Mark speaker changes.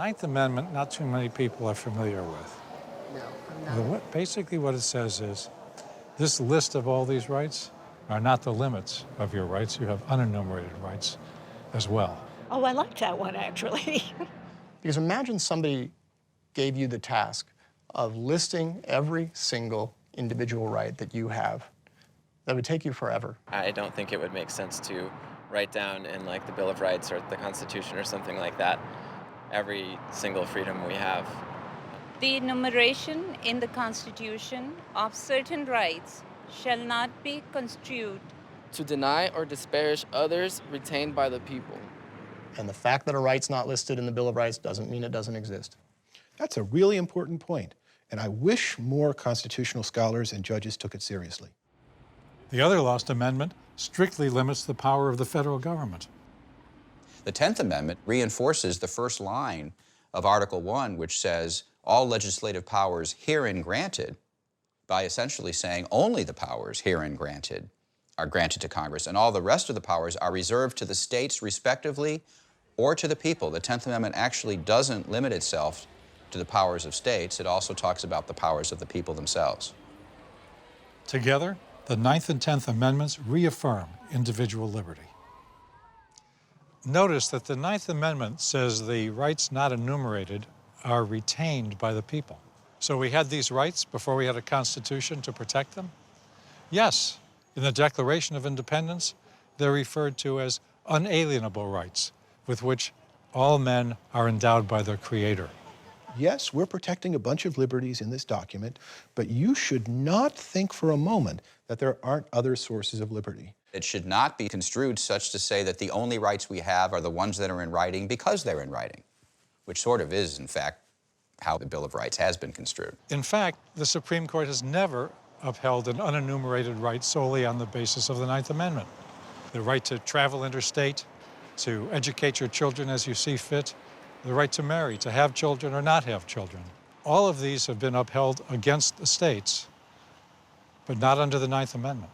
Speaker 1: Ninth Amendment, not too many people are familiar with.
Speaker 2: No, I'm not.
Speaker 1: Basically what it says is, this list of all these rights are not the limits of your rights. You have unenumerated rights as well.
Speaker 3: Oh, I like that one, actually.
Speaker 2: Because imagine somebody gave you the task of listing every single individual right that you have. That would take you forever.
Speaker 4: I don't think it would make sense to write down in like the Bill of Rights or the Constitution or something like that every single freedom we have.
Speaker 5: The enumeration in the Constitution of certain rights shall not be construed
Speaker 6: to deny or disparage others retained by the people.
Speaker 2: And the fact that a right's not listed in the Bill of Rights doesn't mean it doesn't exist.
Speaker 7: That's a really important point, and I wish more constitutional scholars and judges took it seriously.
Speaker 1: The other Lost Amendment strictly limits the power of the federal government.
Speaker 8: The 10th Amendment reinforces the first line of Article 1, which says, all legislative powers herein granted, by essentially saying only the powers herein granted are granted to Congress, and all the rest of the powers are reserved to the states respectively or to the people. The 10th Amendment actually doesn't limit itself to the powers of states. It also talks about the powers of the people themselves.
Speaker 1: Together, the 9th and 10th Amendments reaffirm individual liberty. Notice that the 9th Amendment says the rights not enumerated are retained by the people. So we had these rights before we had a Constitution to protect them? Yes, in the Declaration of Independence, they're referred to as unalienable rights, with which all men are endowed by their Creator.
Speaker 7: Yes, we're protecting a bunch of liberties in this document, but you should not think for a moment that there aren't other sources of liberty.
Speaker 8: It should not be construed such to say that the only rights we have are the ones that are in writing because they're in writing, which sort of is, in fact, how the Bill of Rights has been construed.
Speaker 1: In fact, the Supreme Court has never upheld an unenumerated right solely on the basis of the 9th Amendment. The right to travel interstate, to educate your children as you see fit, the right to marry, to have children or not have children. All of these have been upheld against the states, but not under the 9th Amendment.